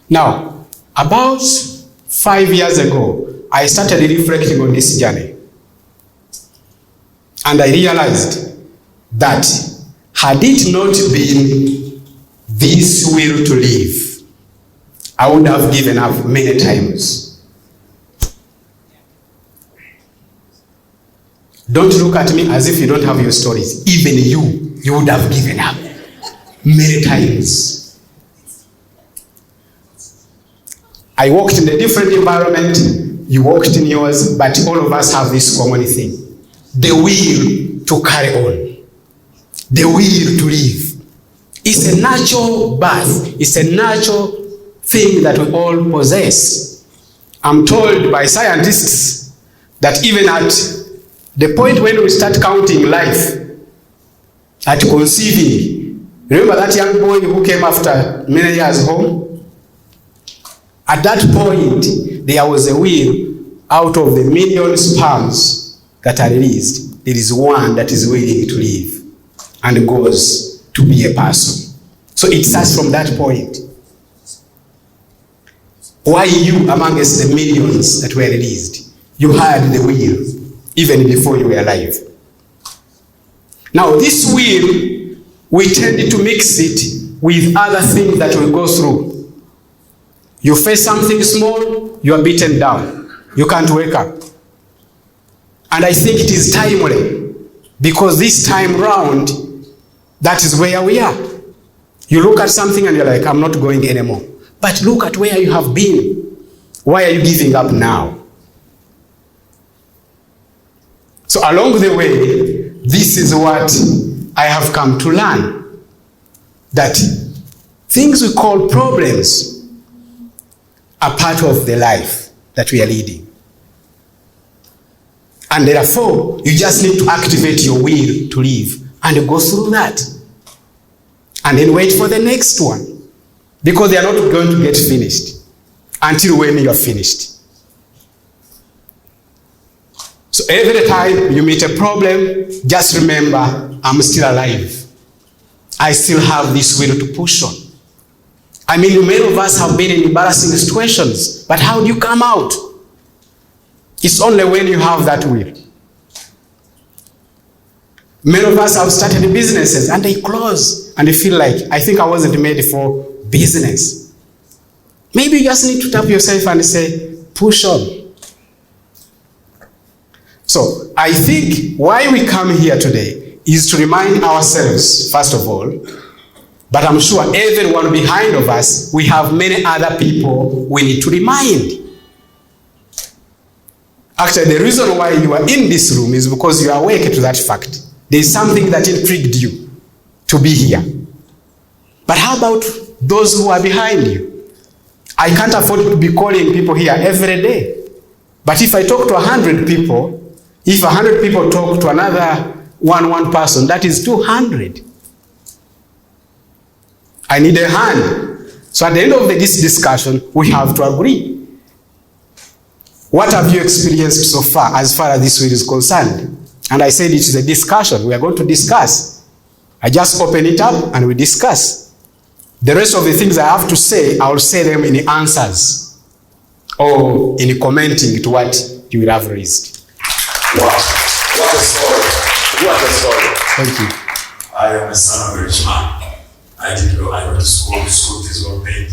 Now, about 5 years ago, I started reflecting on this journey. And I realized that had it not been this will to live, I would have given up many times. Don't look at me as if you don't have your stories. Even you would have given up many times. I walked in a different environment, you walked in yours, but all of us have this common thing. The will to carry on. The will to live. It's a natural birth. It's a natural thing that we all possess. I'm told by scientists that even at the point when we start counting life, at conceiving, remember that young boy who came after many years home? At that point, there was a will. Out of the million sperms that are released, there is one that is willing to live and goes to be a person. So it starts from that point. Why you amongst the millions that were released? You had the will even before you were alive. Now this will, we tend to mix it with other things that we go through. You face something small, you are beaten down. You can't wake up. And I think it is timely, because this time round, that is where we are. You look at something and you're like, I'm not going anymore. But look at where you have been. Why are you giving up now? So along the way, this is what I have come to learn. That things we call problems are part of the life that we are leading. And therefore, you just need to activate your will to live and go through that. And then wait for the next one. Because they are not going to get finished until when you are finished. So every time you meet a problem, just remember, I'm still alive. I still have this will to push on. I mean, many of us have been in embarrassing situations, but how do you come out? It's only when you have that will. Many of us have started businesses and they close and they feel like, I think I wasn't made for business. Maybe you just need to tap yourself and say, push on. So I think why we come here today is to remind ourselves, first of all, but I'm sure everyone behind of us, we have many other people we need to remind. Actually, the reason why you are in this room is because you are awake to that fact. There is something that intrigued you to be here. But how about those who are behind you? I can't afford to be calling people here every day. But if I talk to 100 people, if 100 people talk to another one person, that is 200. I need a hand. So at the end of this discussion, we have to agree. What have you experienced so far as this will is concerned? And I said it is a discussion. We are going to discuss. I just open it up and we discuss. The rest of the things I have to say, I will say them in the answers or in commenting to what you will have raised. Wow. What a story. What a story. Thank you. I am a son of a rich man. I went to school fees were paid,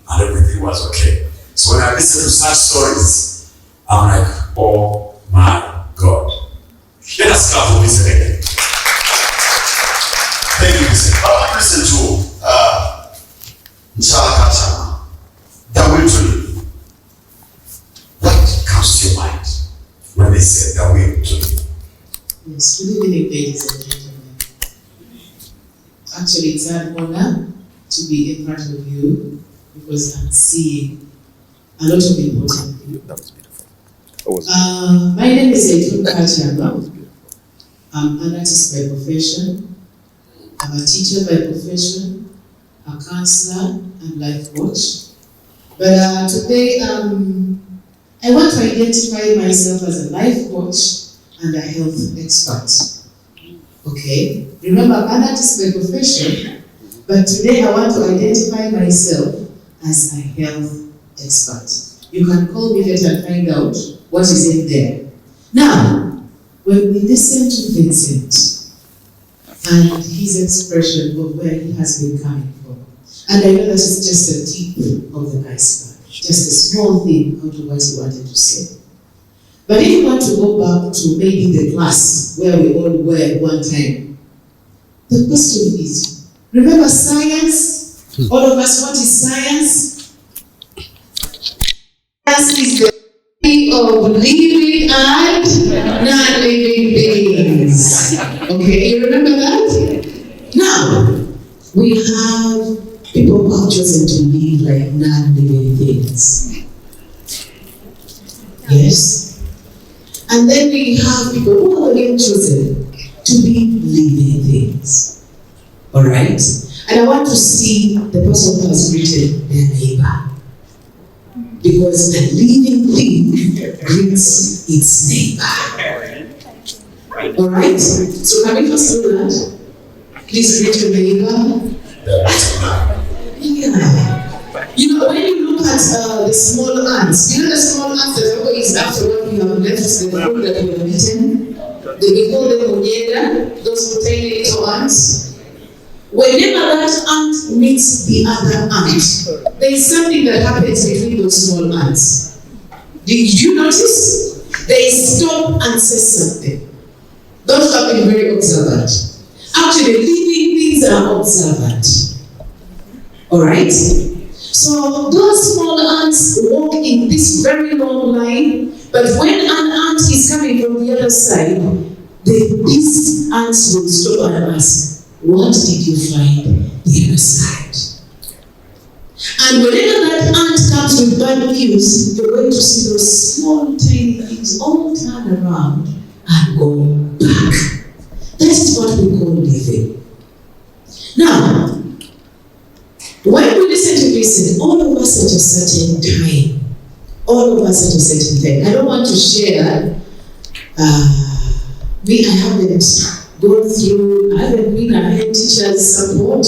and everything was okay. So when I listen to such stories, I'm like, oh my God. Let us clap for this again. Thank you, Mr. But listen to Nshala Katana, the will to live. What comes to your mind when they say the will to live? Yes, good evening, ladies and gentlemen. Actually, it's an honor to be a part of you because I'm seeing a lot of important people. That was beautiful. My name is Zaitun Kachanga. I'm an artist by profession. I'm a teacher by profession, a counselor and life coach. But today, I want to identify myself as a life coach and a health expert. Okay, remember I'm an artist by profession, but today I want to identify myself as a health expert. You can call me later and find out what is in there. Now, when we listen to Vincent and his expression of where he has been coming from, and I know that is just a tip of the iceberg, just a small thing out of what he wanted to say. But if you want to go back to maybe the class where we all were at one time, the question is, remember science? All of us, what is science? Science is the study of living and non-living beings. Okay, you remember that? Now, we have people who have chosen to live like non-living things. Yes? And then we have people who are again chosen to be living things. Alright? And I want to see the person who has written their neighbor. Because a living thing greets its neighbor. Alright? So can we first do that? Please greet your neighbor. Yeah. You know, when you look at the small ants, you know the small ants that always after what we have left, the food that we have eaten, we call them onyeda, those tiny little ants. Whenever that ant meets the other ant, there is something that happens between those small ants. Did you notice? They stop and say something. Those have been very observant. Actually, living things are observant. Alright? So those small ants walk in this very long line, but when an ant is coming from the other side, these ants will stop and ask, what did you find the other side? And whenever that ant comes with bad news, you're going to see those small tiny things all turn around and go back. That is what we call living. Now, when we listen to this, all of us at a certain time, all of us at a certain time. I don't want to share, I haven't gone through, I haven't been a head teacher's support.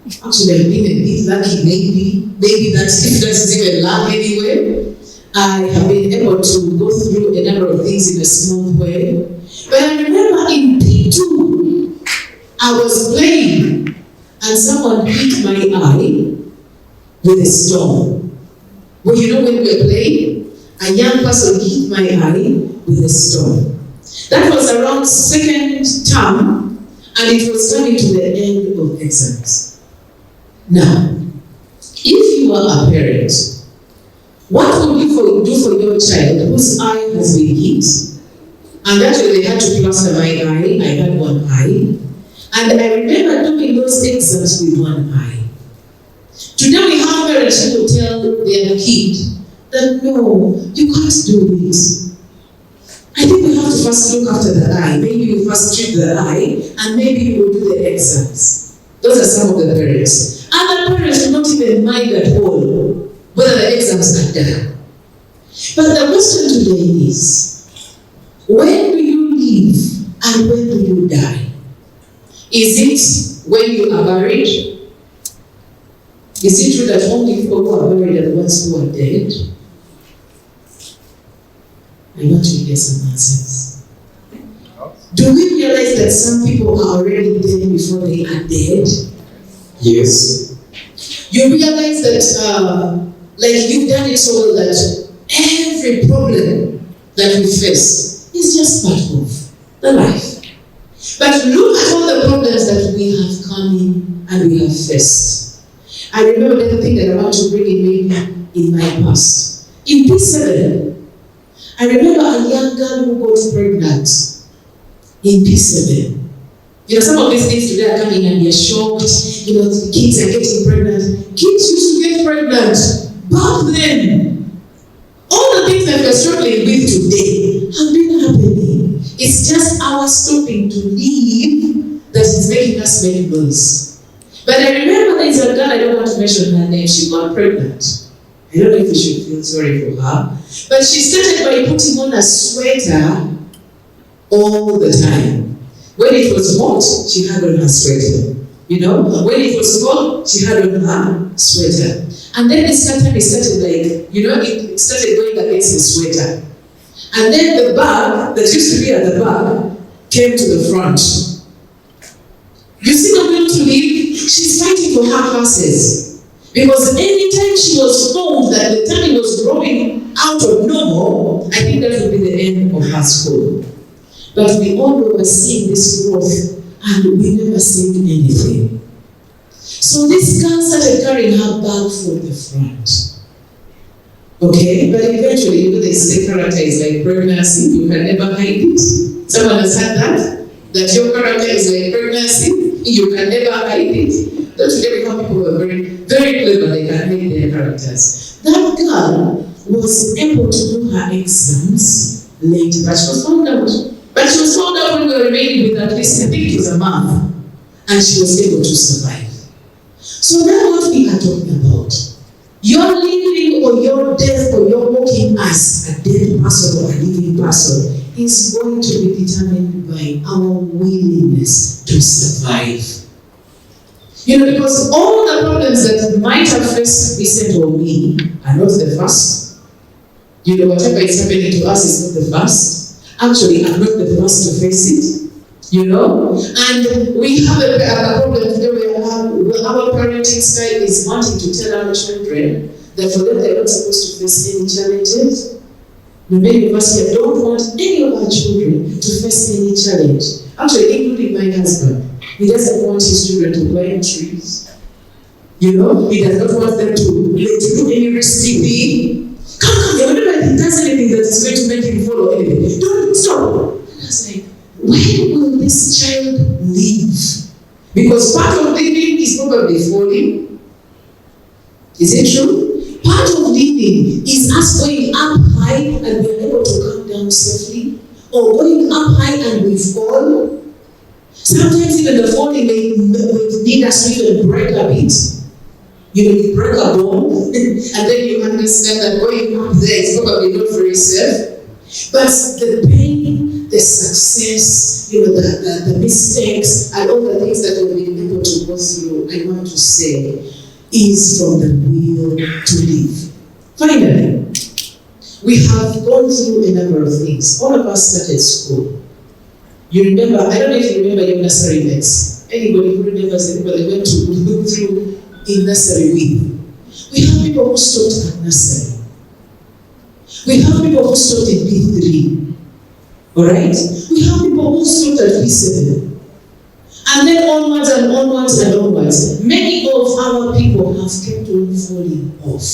Actually, I've been a bit lucky, maybe that if that is even luck anyway. I have been able to go through a number of things in a smooth way. But I remember in P2, I was playing and someone hit my eye with a stone. Well, you know when we were playing, a young person hit my eye with a stone. That was around second term, and it was coming to the end of exams. Now, if you are a parent, what would you do for your child whose eye has been hit? And actually they had to plaster my eye, I had one eye. And I remember doing those exams with one eye. Today we have parents who will tell their kid that no, you can't do this. I think we have to first look after the eye. Maybe we first treat the eye and maybe we will do the exams. Those are some of the parents. Other parents will not even mind at all whether the exams are done. But the question today is, when do you live and when do you die? Is it when you are buried? Is it true that only people who are buried are the ones who are dead? I want to hear some answers. Do we realize that some people are already dead before they are dead? Yes. You realize that, like you've done it so well that every problem that we face is just part of the life. But look at all the problems that we have come in and we have faced. I remember the thing that I want to bring in maybe in my past. In P7, I remember a young girl who got pregnant in P7. You know, some of these things today are coming and you're shocked. You know, the kids are getting pregnant. Kids used to get pregnant back then. All the things that we're struggling with today have been happening. It's just our stopping to live that is making us make noise. But I remember there is a girl, I don't want to mention her name, she got pregnant. I don't know if we should feel sorry for her. But she started by putting on a sweater all the time. When it was hot, she had on her sweater. You know, when it was cold, she had on her sweater. And then this time it started like, you know, it started going against the sweater. And then the bag that used to be at the back came to the front. You see the will to live? She's fighting for her classes. Because anytime she was told that the tummy was growing out of normal, I think that would be the end of her school. But we all were seeing this growth and we never said anything. So this girl started carrying her bag from the front. Okay, but eventually, you know, they say character is like pregnancy, you can never hide it. Someone has said that? That your character is like pregnancy, you can never hide it. Don't today become people who are very, very clever, they can hide their characters. That girl was able to do her exams late, but she was found out. But she was found out when we were remaining with at least, I think it was a month, and she was able to survive. So now what we are talking about, your living or your death or your walking as a dead person or a living person is going to be determined by our willingness to survive. You know, because all the problems that might have faced Vincent or me are not the first. You know, whatever is happening to us is not the first. Actually, I'm not the first to face it. You know? And we have a problem today where our parenting style is wanting to tell our children that for them they're not supposed to face any challenges. Many of us here don't want any of our children to face any challenge. Actually, including my husband. He doesn't want his children to climb trees. You know? He does not want them to do any risky thing. Come, whenever he does anything that is going to make him follow anything, don't stop. And I was like, when will this child live? Because part of living is probably falling. Is it true? Part of living is us going up high and we're able to come down safely, or going up high and we fall. Sometimes even the falling may need us to even break a bit. You know, you break a bone, and then you understand that going up there is probably not very safe. But the pain, the success, you know, the mistakes, and all the things that we've been able to go through, I want to say, is from the will to live. Finally, we have gone through a number of things. All of us started school. You remember, I don't know if you remember your nursery mates. Anybody who remembers anybody went to go through in nursery with. We have people who stopped at nursery. We have people who stopped in P3. Alright? We have people who stopped at P7. And then onwards and onwards and onwards. Many of our people have kept on falling off.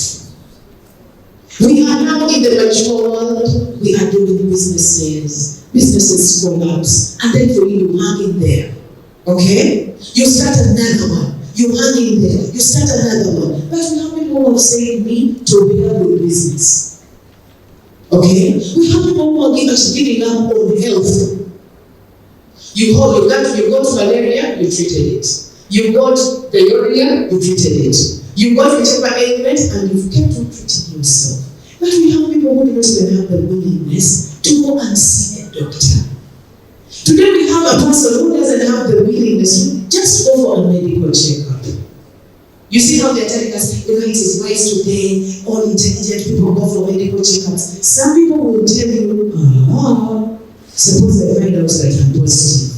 We are now in the mature world. We are doing businesses. Businesses collapse. And then for you, you hang in there. Okay? You start another one. You hang in there. You start another one. But we have people who have said me to help with business. Okay? We have people who are giving up on health. You got malaria, you treated it. You got diarrhea, you treated it. You got whichever ailment, and you've kept on treating yourself. But we have people who don't even have the willingness to go and see a doctor. Today we have a person who doesn't have the willingness to just go for a medical checkup. You see how they're telling us, you know, it is wise today, all intelligent people go for medical checkups. Some people will tell you, suppose they find out that I'm positive.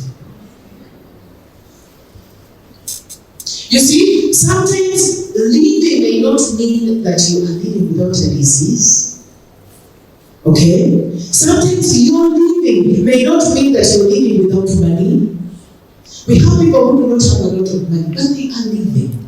You see, sometimes living may not mean that you are living without a disease. Okay? Sometimes your living may not mean that you're living without money. We have people who do not have a lot of money, but they are living.